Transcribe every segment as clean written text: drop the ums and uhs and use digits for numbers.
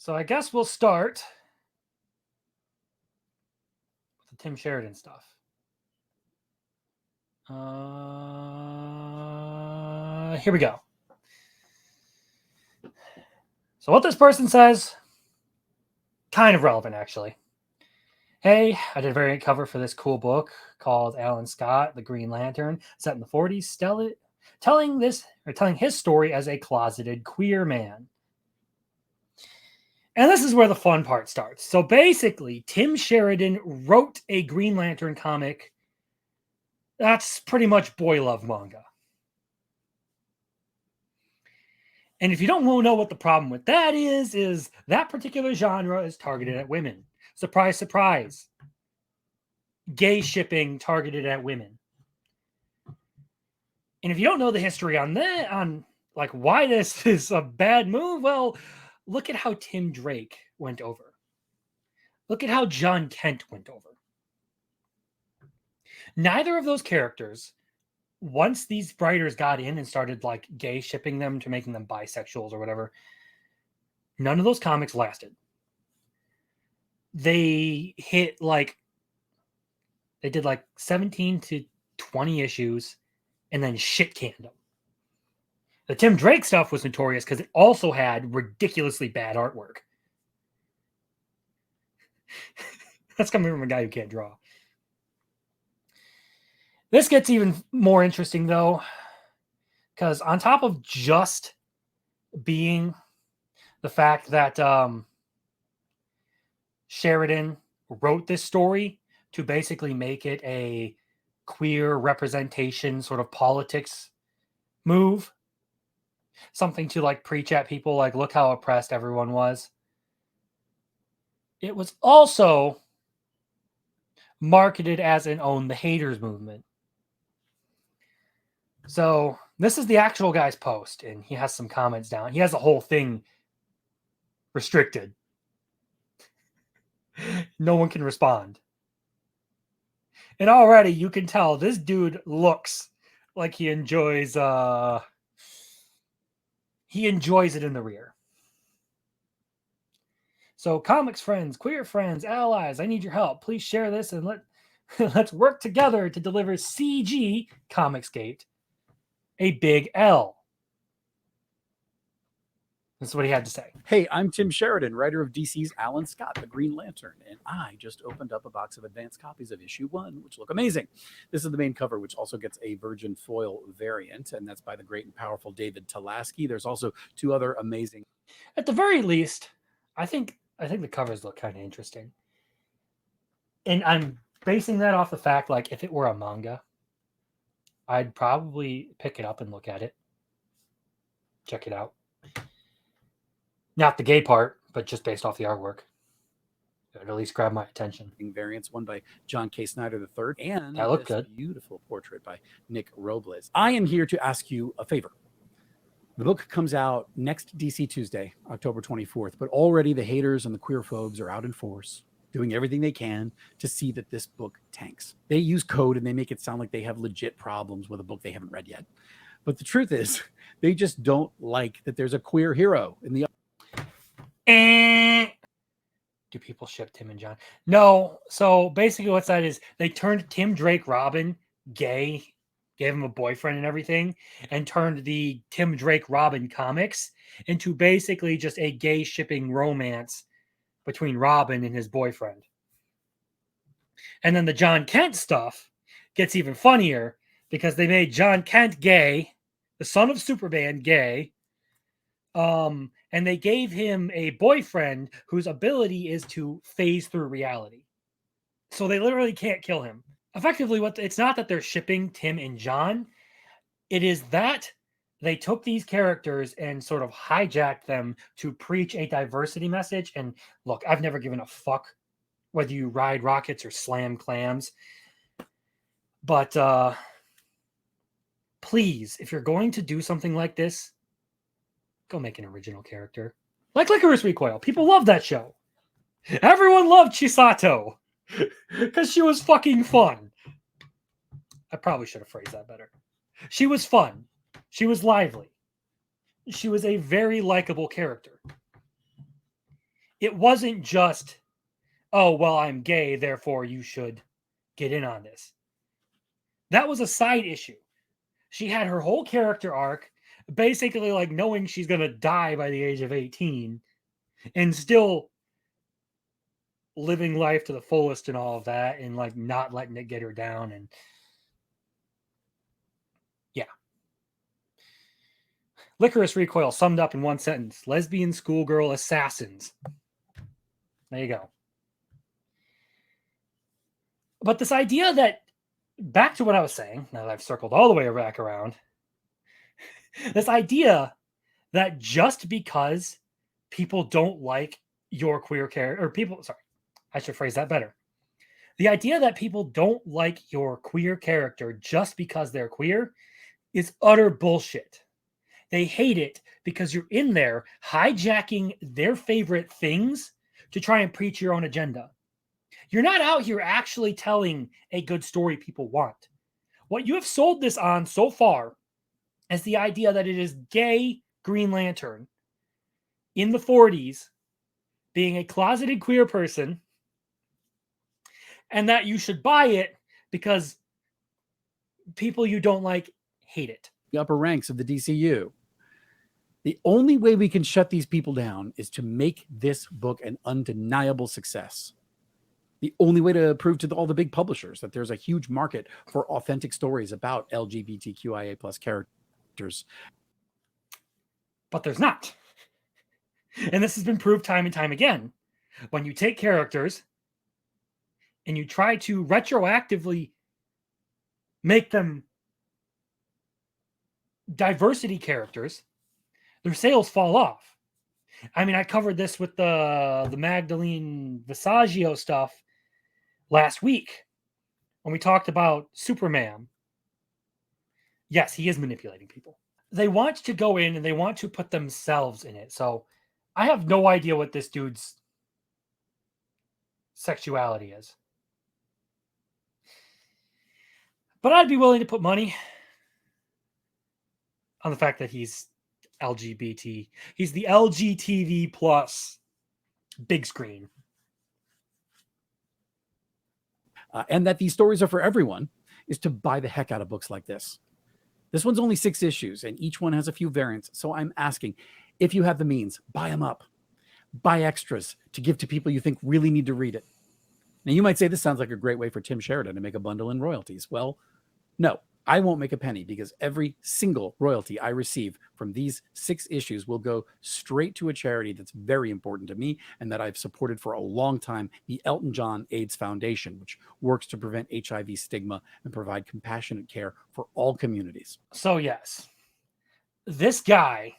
So I guess we'll start with the Tim Sheridan stuff. Here we go. So what this person says, kind of relevant actually. Hey, I did a variant cover for this cool book called Alan Scott, The Green Lantern, set in the 40s, telling his story as a closeted queer man. And this is where the fun part starts. So basically, Tim Sheridan wrote a Green Lantern comic that's pretty much boy love manga. And if you don't know what the problem with that is that particular genre is targeted at women. Surprise, surprise. Gay shipping targeted at women. And if you don't know the history on that, on like why this is a bad move, well, look at how Tim Drake went over. Look at how John Kent went over. Neither of those characters, once these writers got in and started like gay shipping them to making them bisexuals or whatever, none of those comics lasted. They did like 17 to 20 issues and then shit canned them. The Tim Drake stuff was notorious because it also had ridiculously bad artwork. That's coming from a guy who can't draw. This gets even more interesting, though, because on top of just being the fact that Sheridan wrote this story to basically make it a queer representation sort of politics move, something to like preach at people, like, look how oppressed everyone was. It was also marketed as an own the haters movement. So this is the actual guy's post, and he has some comments down. He has the whole thing restricted. No one can respond. And already you can tell this dude looks like he enjoys it in the rear. So comics friends, queer friends, allies, I need your help. Please share this and let's work together to deliver CG Comicsgate a big L. That's what he had to say. Hey, I'm Tim Sheridan, writer of DC's Alan Scott, The Green Lantern, and I just opened up a box of advanced copies of issue 1, which look amazing. This is the main cover, which also gets a virgin foil variant, and that's by the great and powerful David Talaski. There's also 2 other amazing. At the very least, I think the covers look kind of interesting. And I'm basing that off the fact, like, if it were a manga, I'd probably pick it up and look at it. Check it out. Not the gay part, but just based off the artwork. It would at least grab my attention. Variants, one by John K. Snyder III, and that looked good. Beautiful portrait by Nick Robles. I am here to ask you a favor. The book comes out next DC Tuesday, October 24th, but already the haters and the queerphobes are out in force, doing everything they can to see that this book tanks. They use code and they make it sound like they have legit problems with a book they haven't read yet. But the truth is, they just don't like that there's a queer hero in the... Do people ship Tim and John? No. So basically what's that is, they turned Tim Drake Robin gay, gave him a boyfriend and everything, and turned the Tim Drake Robin comics into basically just a gay shipping romance between Robin and his boyfriend. And then the John Kent stuff gets even funnier because they made John Kent gay, the son of Superman gay, and they gave him a boyfriend whose ability is to phase through reality. So they literally can't kill him. Effectively, it's not that they're shipping Tim and John. It is that they took these characters and sort of hijacked them to preach a diversity message. And look, I've never given a fuck whether you ride rockets or slam clams. But please, if you're going to do something like this, go make an original character. Like Licorice Recoil. People love that show. Everyone loved Chisato because she was fucking fun. I probably should have phrased that better. She was fun. She was lively. She was a very likable character. It wasn't just, oh, well, I'm gay, therefore you should get in on this. That was a side issue. She had her whole character arc, basically like knowing she's going to die by the age of 18 and still living life to the fullest and all of that, and like not letting it get her down. And yeah. Licorice Recoil summed up in one sentence: lesbian schoolgirl assassins. There you go. But this idea that, back to what I was saying, now that I've circled all the way back around, this idea that just because people don't like your queer character, or people, sorry, I should phrase that better. The idea that people don't like your queer character just because they're queer is utter bullshit. They hate it because you're in there hijacking their favorite things to try and preach your own agenda. You're not out here actually telling a good story people want. What you have sold this on so far is the idea that it is gay Green Lantern in the 40s being a closeted queer person, and that you should buy it because people you don't like hate it. The upper ranks of the DCU. The only way we can shut these people down is to make this book an undeniable success. The only way to prove to all the big publishers that there's a huge market for authentic stories about LGBTQIA plus characters. But there's not. And this has been proved time and time again. When you take characters and you try to retroactively make them diversity characters, their sales fall off. I mean, I covered this with the Magdalene Visaggio stuff last week when we talked about Superman. Yes, he is manipulating people. They want to go in and they want to put themselves in it. So I have no idea what this dude's sexuality is. But I'd be willing to put money on the fact that he's LGBT. He's the LGTV plus big screen. And that these stories are for everyone is to buy the heck out of books like this. This one's only 6 issues and each one has a few variants. So I'm asking, if you have the means, buy them up. Buy extras to give to people you think really need to read it. Now you might say this sounds like a great way for Tim Sheridan to make a bundle in royalties. Well, no, I won't make a penny because every single royalty I receive from these 6 issues will go straight to a charity that's very important to me and that I've supported for a long time, the Elton John AIDS Foundation, which works to prevent HIV stigma and provide compassionate care for all communities. So yes, this guy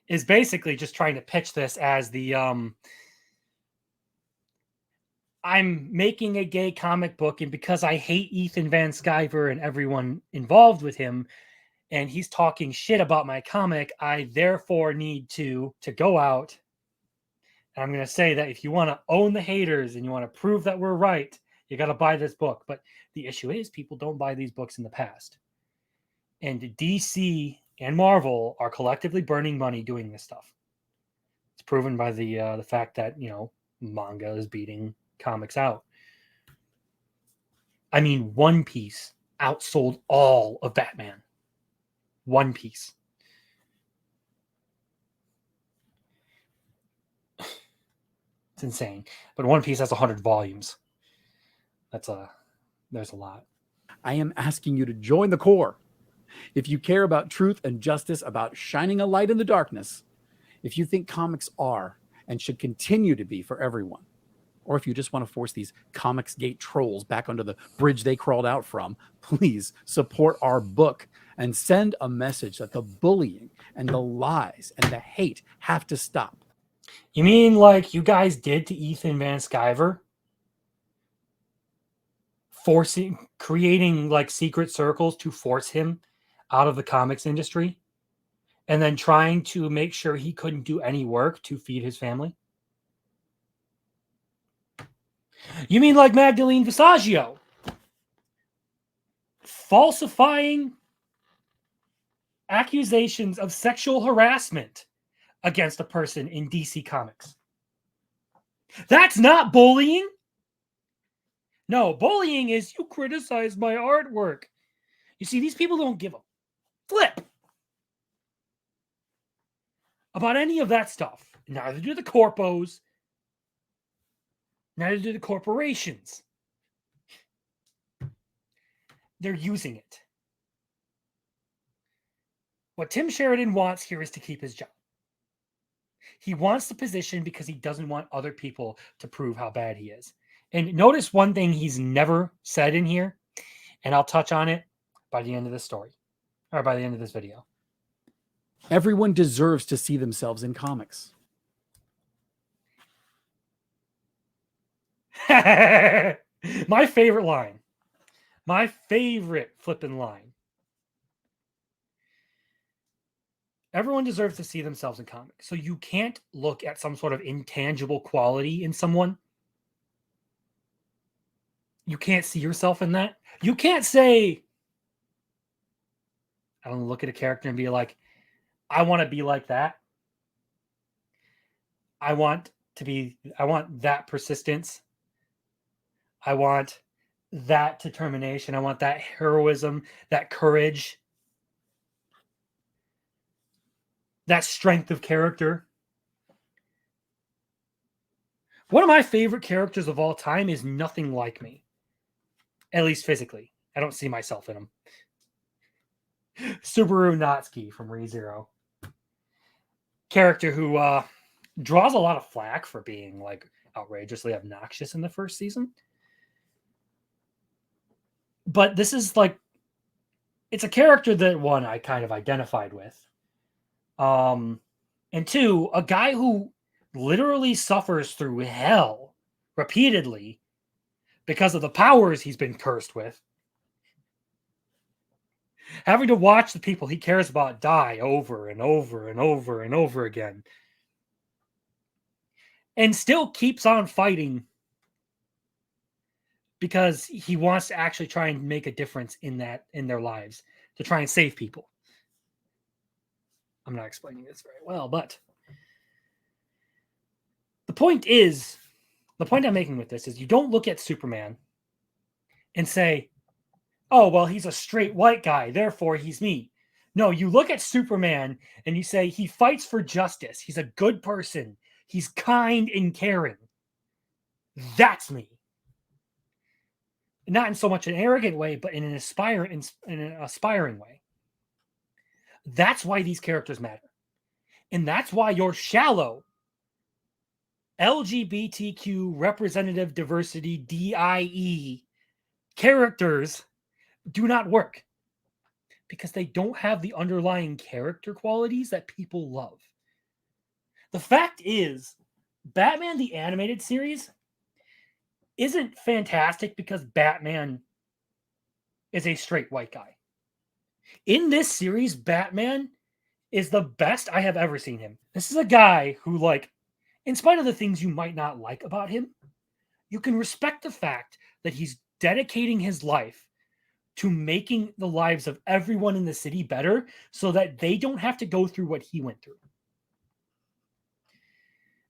is basically just trying to pitch this as the I'm making a gay comic book, and because I hate Ethan Van Sciver and everyone involved with him, and he's talking shit about my comic, I therefore need to go out. And I'm going to say that if you want to own the haters and you want to prove that we're right, you got to buy this book. But the issue is people don't buy these books in the past. And DC and Marvel are collectively burning money doing this stuff. It's proven by the fact that, manga is beating comics out. I mean, One Piece outsold all of Batman. One Piece. It's insane. But One Piece has 100 volumes. There's a lot. I am asking you to join the core. If you care about truth and justice, about shining a light in the darkness, if you think comics are and should continue to be for everyone, or if you just want to force these Comicsgate trolls back under the bridge they crawled out from, please support our book and send a message that the bullying and the lies and the hate have to stop. You mean like you guys did to Ethan Van Sciver? Creating like secret circles to force him out of the comics industry, and then trying to make sure he couldn't do any work to feed his family? You mean like Magdalene Visaggio falsifying accusations of sexual harassment against a person in DC Comics? That's not bullying. No, bullying is you criticize my artwork. You see, these people don't give a flip about any of that stuff. Neither do the corpos. Neither do the corporations. They're using it. What Tim Sheridan wants here is to keep his job. He wants the position because he doesn't want other people to prove how bad he is. And notice one thing he's never said in here, and I'll touch on it by the end of this story, or by the end of this video. Everyone deserves to see themselves in comics. My favorite line. My favorite flipping line. Everyone deserves to see themselves in comics. So you can't look at some sort of intangible quality in someone. You can't see yourself in that. You can't say, I don't look at a character and be like, I want to be like that. I want that persistence. I want that determination. I want that heroism, that courage, that strength of character. One of my favorite characters of all time is Nothing Like Me. At least physically. I don't see myself in him. Subaru Natsuki from ReZero. Character who draws a lot of flack for being like outrageously obnoxious in the first season. But this is like, it's a character that one, I kind of identified with. And two, a guy who literally suffers through hell repeatedly because of the powers he's been cursed with. Having to watch the people he cares about die over and over and over and over again. And still keeps on fighting because he wants to actually try and make a difference in their lives, to try and save people. I'm not explaining this very well, but the point I'm making with this is you don't look at Superman and say, oh, well, he's a straight white guy, therefore he's me. No, you look at Superman and you say he fights for justice. He's a good person. He's kind and caring. That's me. Not in so much an arrogant way, but in an aspiring way. That's why these characters matter. And that's why your shallow LGBTQ representative diversity DIE characters do not work. Because they don't have the underlying character qualities that people love. The fact is, Batman the Animated Series isn't fantastic because Batman is a straight white guy. In this series, Batman is the best I have ever seen him. This is a guy who, like, in spite of the things you might not like about him, you can respect the fact that he's dedicating his life to making the lives of everyone in the city better so that they don't have to go through what he went through.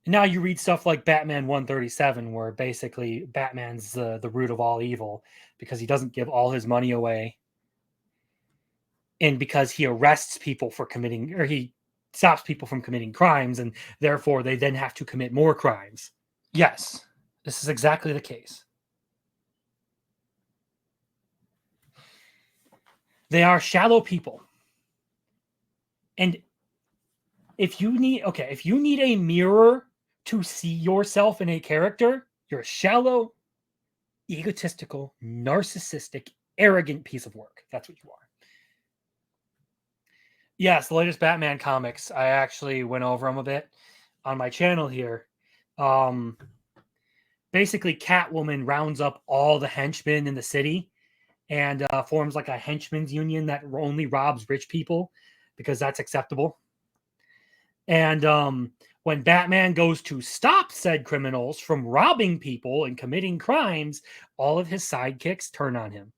And now you read stuff like Batman 137, where basically Batman's the root of all evil because he doesn't give all his money away. And because he arrests people for committing, or he stops people from committing crimes, and therefore they then have to commit more crimes. Yes, this is exactly the case. They are shallow people. And if you need a mirror to see yourself in a character, you're a shallow, egotistical, narcissistic, arrogant piece of work. That's what you are. Yes, the latest Batman comics. I actually went over them a bit on my channel here. Basically, Catwoman rounds up all the henchmen in the city and forms like a henchmen's union that only robs rich people because that's acceptable. And when Batman goes to stop said criminals from robbing people and committing crimes, all of his sidekicks turn on him.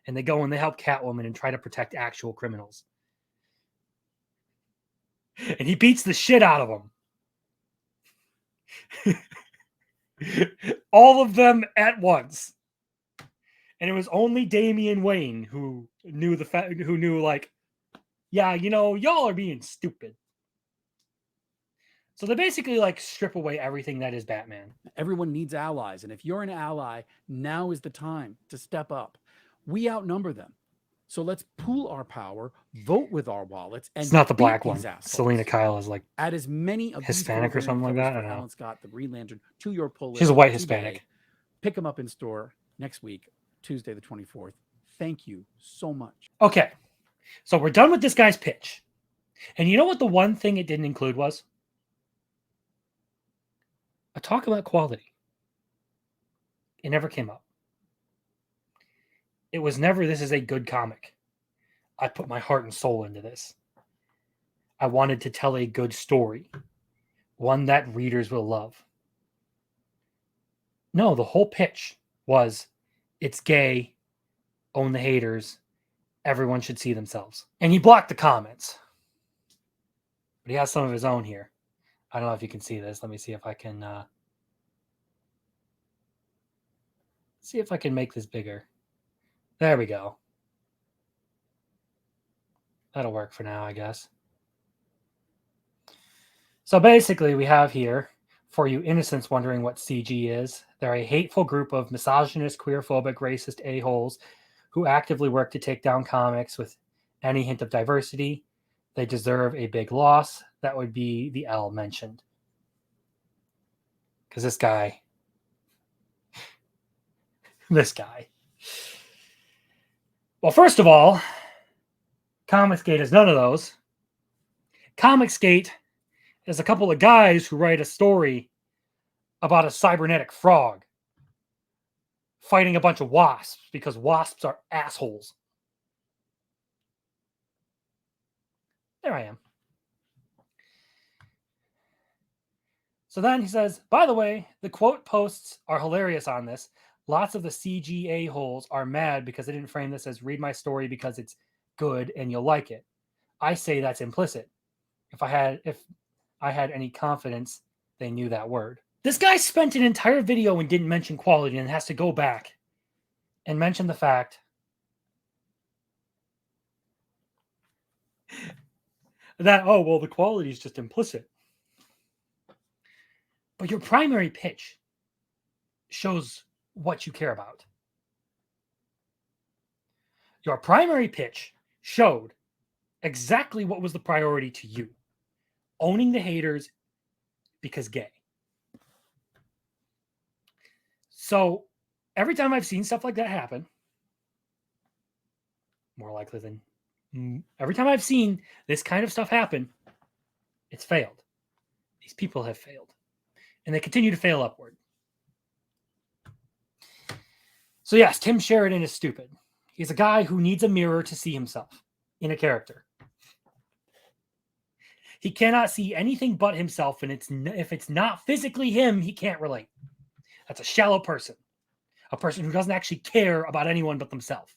And they go and they help Catwoman and try to protect actual criminals. And he beats the shit out of them. All of them at once. And it was only Damian Wayne who knew like, yeah, y'all are being stupid. So they basically like strip away everything that is Batman. Everyone needs allies. And if you're an ally, now is the time to step up. We outnumber them. So let's pool our power, vote with our wallets, and It's not the beat black these one. assholes. Selena Kyle is like Add as many of Hispanic or something like that. I don't know. Alan Scott, the Green Lantern, to your pull list. She's a white today. Hispanic. Pick them up in store next week, Tuesday the 24th. Thank you so much. Okay, so we're done with this guy's pitch. And you know what the one thing it didn't include was? A talk about quality. It never came up. It was never, this is a good comic. I put my heart and soul into this. I wanted to tell a good story. One that readers will love. No, the whole pitch was, it's gay, own the haters, everyone should see themselves. And he blocked the comments. But he has some of his own here. I don't know if you can see this. Let me see if I can make this bigger. There we go. That'll work for now, I guess. So basically, we have here, for you innocents wondering what CG is, they're a hateful group of misogynist, queerphobic, racist a-holes who actively work to take down comics with any hint of diversity. They deserve a big loss. That would be the L mentioned. Because this guy. Well, first of all, Comicsgate is none of those. Comicsgate is a couple of guys who write a story about a cybernetic frog fighting a bunch of wasps because wasps are assholes. There I am. So then he says, by the way, the quote posts are hilarious on this. Lots of the CGA holes are mad because I didn't frame this as read my story because it's good and you'll like it. I say that's implicit. If I had any confidence, they knew that word. This guy spent an entire video and didn't mention quality and has to go back and mention the fact that, oh, well, the quality is just implicit. But your primary pitch shows what you care about. Your primary pitch showed exactly what was the priority to you. Owning the haters because gay. So every time I've seen stuff like that happen, more likely than every time I've seen this kind of stuff happen, it's failed. These people have failed. And they continue to fail upward. So yes, Tim Sheridan is stupid. He's a guy who needs a mirror to see himself in a character. He cannot see anything but himself, and if it's not physically him, he can't relate. That's a shallow person. A person who doesn't actually care about anyone but themselves.